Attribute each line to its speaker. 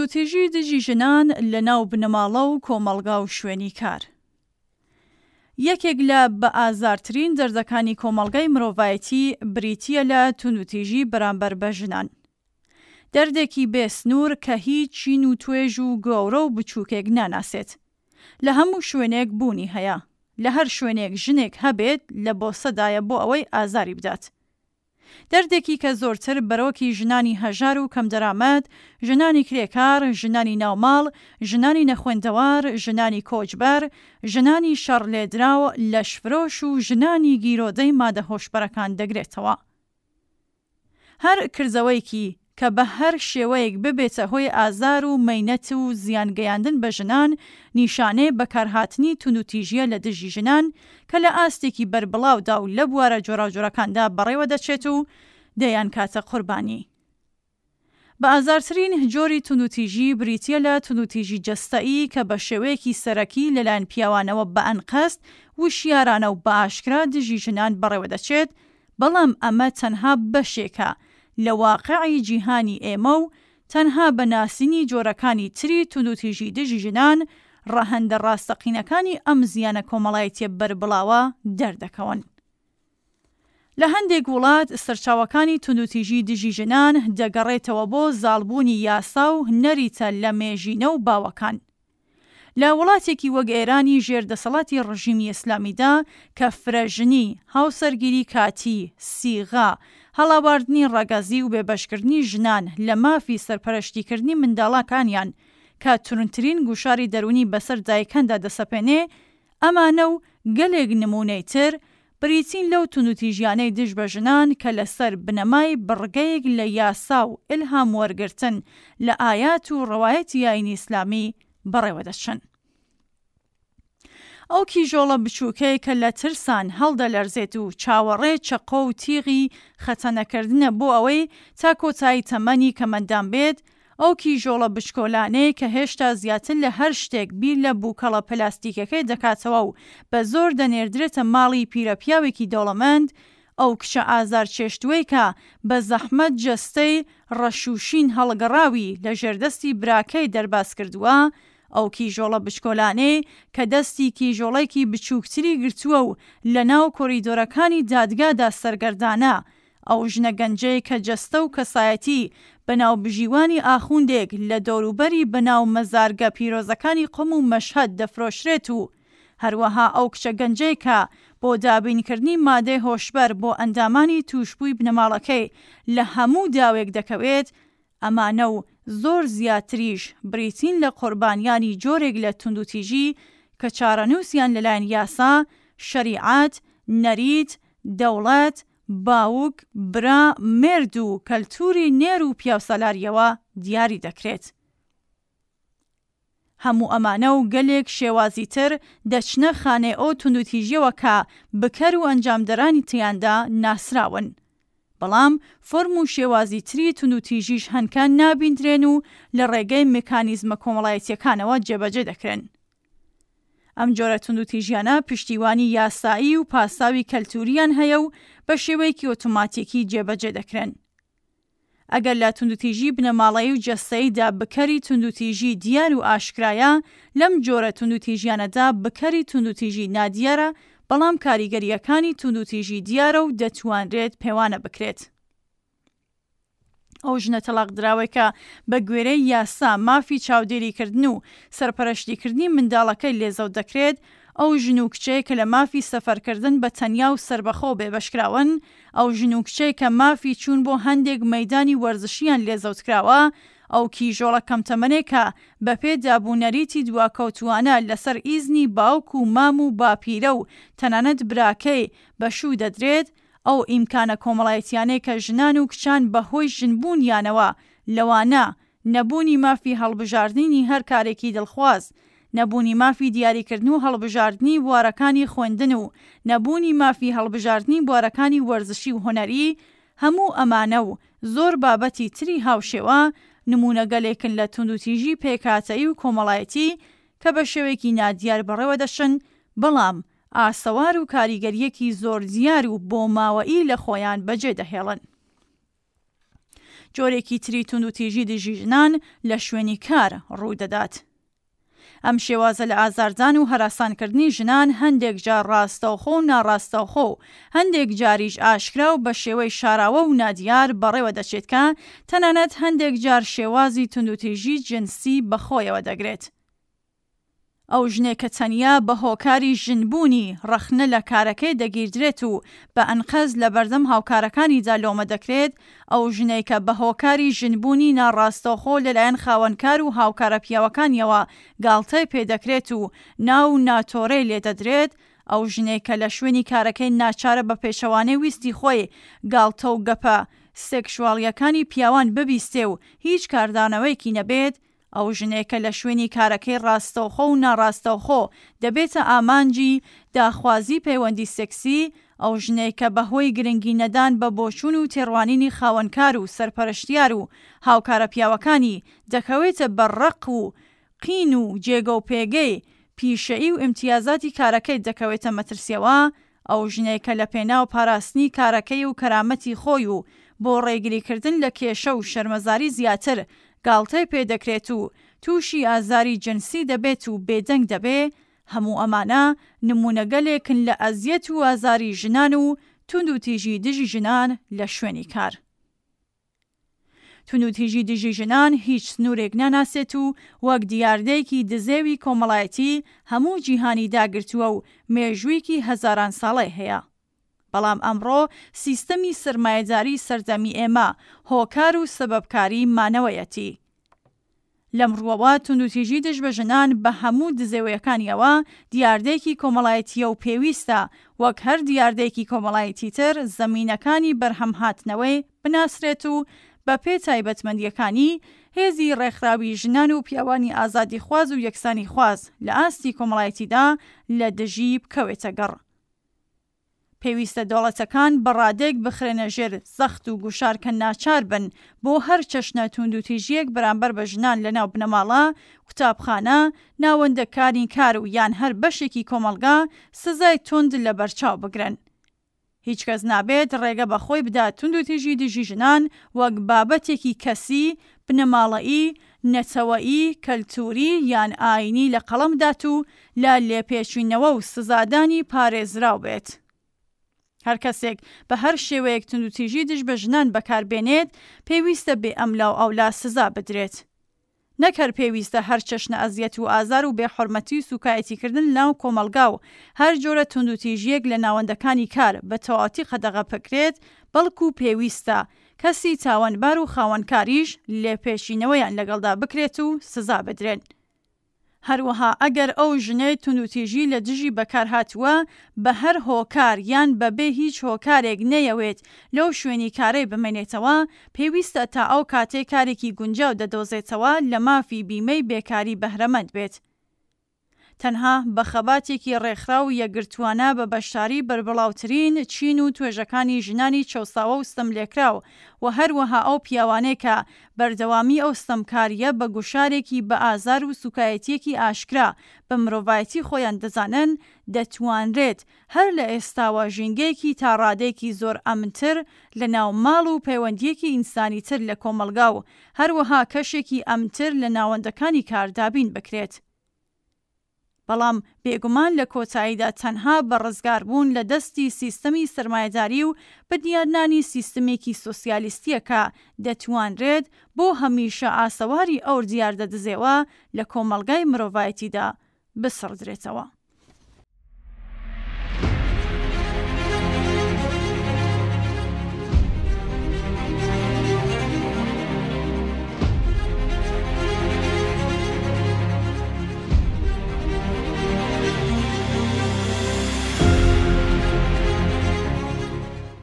Speaker 1: توندوتیژی دژی ژنان لە ناو بنەماڵە و کۆمەڵگا و شوێنی کار. یەکێک لە بەئازارترین دەردەکانی کۆمەڵگای مرۆڤایەتی بریتیە لە توندوتیژی بەرامبەر بە ژنان. دەردێکی بێسنوور کە هیچ چین و توێژ و گەورە و بچووکێک ناناسێت. لە هەموو شوێنێک بوونی هەیە. لە هەر شوێنێک ژنێک هەبێت لە بۆسەدایە بۆ ئەوەی ئازاری بدات. دەردێکی کە زۆرتر بەرەوەکی ژنانی هەژار و کەم دەرامەت، ژنانی کرێکار، ژنانی ناوماڵ، ژنانی نەخوێندەوار، ژنانی کۆچبەر، ژنانی شەڕلێدراو، لەشفرۆش و ژنانی گیرۆدەی مادە هۆشبەرەکان دەگرێتەوە. هەر کردەوەیکی کە بە هەر شێوەیەک ببێتە هۆی ئازار و مەینەت و زیانگەیاندن بە ژنان نیشانێ بەکارهاتنی توندوتیژیە لە دژی ژنان کە لە ئاستێکی بەربڵاودا و لە بوارە جۆراوجۆرەکاندا بەڕێوە دەچێت و دەیان کاتە قوربانی. بە ئازارترین جۆری توندوتیژی بریتیە لە توندوتیژی جەستەئی کە بە شێوەیەکی سەرەکی لەلایەن پیاوانەوە بە ئەنقەست وشیارانە و بە ئاشکرا دژی ژنان بەڕێوە دەچێت، بەڵام ئەمە تەنها بەشێکە لە واقعی جیهانی ئێمە و تەنها بە ناسینی جۆرەکانی تری توندوتیژی دژی ژنان ڕەهەندە ڕاستەقینەکانی ئەم زیانە کۆمەڵایەتیە بەربڵاوە دەردەکەون. لە هەندێک وڵات سەرچاوەکانی توندوتیژی دژی ژنان دەگەڕێتەوە بۆ زاڵبوونی یاسا و نەریتە لە مێژینە و باوەکان. لە وڵاتێکی وەک ئێرانی ژێردەسەڵاتی ڕژیمی ئیسلامیدا کە فرەژنی، هاوسەرگیری کاتی، سیغا، هەڵاواردنی ڕەگەزی و بێبەشکردنی ژنان لە مافی سەرپەرشتیکردنی منداڵەکانیان کە تورنترین گوشاری دەرونی بەسەر دایکاندا دەسەپێنێ، ئەمانە و گەلێک نمونەی تر بریتین لەو توندوتیژیانەی دژ بە ژنان کە لەسەر بنەمای بڕگەیەک لە یاسا و ئیلهام وەرگرتن لە ئایات و ڕەوایەتی ئاینی ئیسلامی بەڕێوە دەچن. ئەو کیژۆڵە بچووکەی کە لە ترسان هەڵدەلەرزێت و چاوەڕێ چەقۆ و تیغی خەتەنەکردنە بۆ ئەوەی تا کۆتایی تەمەنی کەمەندان بێت، ئەو کیژۆڵە بچکۆلانەی کە هێشتا زیاتر لە هەر شتێک بیر لە بووکەڵە پلاستیکەکەی دەکاتەوە و بە زۆر دەنێردرێتە ماڵی پیرەپیاوێکی دەوڵەمەند، ئەو کشە ئازار چێشتوەی کە بە زەحمەت جەستەی ڕەشوشین هەڵگەڕاوی لە ژێردەستی براکەی دەرباز کردووە، ئەو کیژۆڵە بچکۆلانەی کە دەستی کیژۆڵێکی بچووکتری گرتووە و لە ناو کۆریدۆرەکانی دادگادا سەرگەردانە، ئەو ژنە گەنجەی کە جەستە و کەسایەتی بەناو بژیوانی ئاخوندێک لە دەوروبەری بەناو مەزارگە پیرۆزەکانی قوم و مەشهەد دەفرۆشرێت و هەروەها ئەو کچە گەنجەی کە بۆ دابینکردنی مادەی هۆشبەر بۆ ئەندامانی توشبووی بنەماڵەکەی لە هەموو داوێک دەکەوێت، ئەمانە و زۆر زیاتریش بریتین لە قوربانیانی جۆرێک لە توندوتیژی کە چارەنووسیان لەلایەن یاسا، شەریعەت، نەریت، دەوڵەت، باوک، برا، مێرد و کەلتوری نێر و پیاوسەلاریەوە دیاری دەکرێت. هەموو ئەمانە و گەلێک شێوازی تر دەچنە خانێ ئەو توندوتیژیەوە کە بکەر و ئەنجامدەرانی تیاندا ناسراون. بەڵام فۆرم و شێوازی تری توندوتیژیش هەنکان نابیندرێن و لە ڕێگەی مکانیزمە کۆمەڵایەتیەکانەوە جێبەجێ دەکرێن. ئەم جۆرە توندوتیژیانە پشتیوانی یاسایی و پاساوی کەلتوریان هەیە و بە شێوەیەکی ئۆتۆماتیکی جێبەجێ دەکرێن. ئەگەر لە توندوتیژی بنەماڵەیی و جەستەییدا بکەری توندوتیژی دیار و ئاشکرایە، لەم جۆرە توندوتیژیانەدا بکەری توندوتیژی نادیارە، بەڵام کاریگەریەکانی توندوتیژی دیارە و دەتوانرێت پێوانە بکرێت. ئەو ژنە تەلاق دراوەی کە بە گوێرەی یاسا مافی چاودێریکردن و سەرپەرشتیکردنی منداڵەکەی لێزەوت دەکرێت، ئەو ژن و کچەیە کە لە مافی سەفەرکردن بە تەنیا و سربەخۆ بێبەشکراون، ئەو ژن و کچەیە کە مافی چوون بۆ هەندێک مەیدانی وەرزشیان لێزەوت کراوە، ئەو کیژۆڵە کەمتەمەنێک کە بەپێ دابوونەریتی دواکەوتوانە لەسەر ئیزنی باوک و مام و باپیرە و تەنانەت براکەی بەشوو دەدرێت، ئەو ئیمکانە کۆمەڵایەتیانەی کە ژنان و کچان بەهۆی ژنبوونیانەوە لەوانە نەبوونی مافی هەڵبژاردننی هەر کارێکی دڵخواز، نەبوونی مافی دیاریکردن و هەڵبژاردننی بوارەکانی خوێندن و نەبوونی مافی هەڵبژاردننی بوارەکانی وەرزشی و هۆنەری، هەموو ئەمانە و زۆر بابەتی تری هاوشێوە نمونەگەلێکن لە توندوتیژی پێکاتەیی و کۆمەڵایەتی کە بە شێوەیەکی نادیار بەڕێوە دەشن، بەڵام ئاسەوار و کاریگەریەکی زۆر دیار و بۆ ماوەئی لە خۆیان بەجێ دەهێڵن. جۆرێکی تری توندوتیژی دژی ژنان لە شوێنی کار ڕوودەدات. ئەم شێوازە لە ئازاردان و هەراسانکردنی ژنان هەندێک جار ڕاستەوخۆ و ناڕاستەوخۆ و هەندێک جاریش ئاشکرا و بە شێوەی شاراوە و نادیار بەڕێوە دەچێت کە تەنانەت هەندێک جار شێوازی توندوتیژی جنسی بەخۆیەوە دەگرێت. ئەو ژنێک کە تەنیا بە هۆکاری ژنبوونی ڕەخنە لە کارەکەی دەگیردرێت و بە ئەنقەز لە بەردەم هاوکارەکانیدا لۆمە دەکرێت، ئەو ژنێک کە بە هۆکاری ژنبوونی ناڕاستەوخۆ لەلایەن خاوەنکار و هاوکارە پیاوەکانیەوە گاڵتەی پێدەکرێت و ناو ناتۆڕەی لێدەدرێت، ئەو ژنێک کە لە شوێنی کارەکەی ناچارە بە پێشەوانەی ویستی خۆی گاڵتە و گەپە سێکشواڵیەکانی پیاوان ببیستێ و هیچ کاردانەوەیکی نەبێت، ئەو ژنێکە لە شوێنی کارەکەی ڕاستەوخۆ و ناڕاستەوخۆ دەبێتە ئامانجی داخوازی پەیوەندی سێکسی، ئەو ژنێکە بەهۆی گرنگی نەدان بە بۆچوون و تێڕوانینی خاوەنکار و سەرپەرشتیار و هاوکارە پیاوەکانی دەکەوێتە بەڕق و قین و جێگە و پێگەی پیشەیی و ئیمتیازاتی کارەکەی دەکەوێتە مەترسیەوە، ئەو ژنێکە لە پێناو پاراستنی کارەکەی و کەرامەتی خۆی و بۆ ڕێگریکردن لە کێشە و شەرمەزاری زیاتر گاڵتەی پێدەکرێت و تووشی ئازاری جنسی دەبێت و بێدەنگ دەبێ، هەموو ئەمانە نمونەگەلێکن لە ئەزیەت و ئازاری ژنان و توندوتیژی دژی ژنان لە شوێنی کار. توندوتیژی دژی ژنان هیچ سنوورێک ناناسێت و وەک دیاردەیەکی دزێوی کۆمەڵایەتی هەموو جیهانی داگرتووە و مێژوویەکی هەزاران ساڵەی هەیە. بەڵام ئەمڕۆ سیستەمی سرمایه‌داری سەردەمی ئێمە هۆکار و سەبەبکاری مانەوەیەتی. لەم ڕووەوە توندوتیژی دژ بە ژنان بە هەموو دزێویەکانیەوە دیاردەیەکی کۆمەڵایەتیە و پێویستە وەک هەر دیاردەیەکی کۆمەڵایەتی تر زەمینەکانی بەرهەم هاتنەوەی بناسرێت و بە پێ تایبەتمەندیەکانی هێزی ڕێکخراوی ژنان و پیاوانی ئازادی خواز و یەکسانی خواز لە ئاستی کۆمەڵایەتیدا لە دژی بکەوێتە گەڕ. پێویستە دەوڵەتەکان بەڕادێک بخرێنە ژێر زەخت و گوشارکە ناچار بن بۆ هەر چەشنە توندوتیژیەک بەرامبەر بە ژنان لەناو بنەماڵە، قوتابخانە، ناوەندەکانی کار و یان هەر بەشێکی کۆمەلگا سزای توند لە بەرچاو بگرن. هیچ کەس نابێت ڕێگە بەخۆی بدات توندوتیژی دژی ژنان وەک بابەتێکی کەسی، بنەماڵەیی، نەتەوەیی، کەلتوری یان ئاینی لە قەڵەمدات و لە لێپێچوینەوە و سزادانی پارێزراو بێت. هەر کەسێک بە هەر شێوەیەک توندوتیژی دژ بە ژنان بەکاربێنێت پێویستە بێ ئەملا و ئەولا سزا بدرێت. نەک هەر پێویستە هەر چەشنە ئەزیەت و ئازار و بێحورمەتی و سوکایەتیکردن ناو کۆمەلگا و هەر جۆرە توندوتیژیەک لە ناوەندەکانی کار بە تەواوەتی قەدەغە بکرێت، بەڵکو پێویستە کەسی تاوانبار و خاوەنکاریش لێپێشینەوەیان لەگەڵدا بکرێت و سزا بدرێن. هەروەها ئەگەر ئەو ژنەی توندوتیژی لە دژی بەکار هاتووە بە هەر هۆکار یان بەبێ هیچ هۆکارێک نەیەوێت لەو شوێنی کارەی بمێنێتەوە، پێویستە تا ئەو کاتێک کارێکی گونجاو دەدۆزێتەوە لە مافی بیمەی بێکاری بەهرەمەند بێت. تەنها بە خەباتێکی ڕێکخراو و یەکگرتووانە بە بەشداری بربڵاوترین چین و توێژەکانی ژنانی چەوساوە و ستەملێکراو و هەروەها ئەو پیاوانەی کە بەردەوامی ئەو ستەمکاریە بە گوشارێکی بە ئازار و سوکایەتیەکی ئاشکرا بە مرۆڤایەتی خۆیان دەزانن، دەتوانرێت هەر لە ئێستاوە ژینگەیەکی تا ڕادێکی زۆر ئەمنتر لە ناو ماڵ و پەیوەندیەکی ئینسانی تر لە کۆمەلگا و هەروەها کەشێکی ئەمتر لە ناوەندەکانی کاردابین بکرێت. بەڵام بێگومان لە کۆتاییدا تەنها بە ڕزگاربوون لە دەستی سیستەمی سرمایه‌داری و بەدیارنانی سیستمێکی سۆسیالیستیەکە دەتوانرێت بۆ هەمیشە ئاسەواری ئەو دیاردە دزێوە لە کۆمەلگای مرۆڤایەتیدا بسڕدرێتەوە.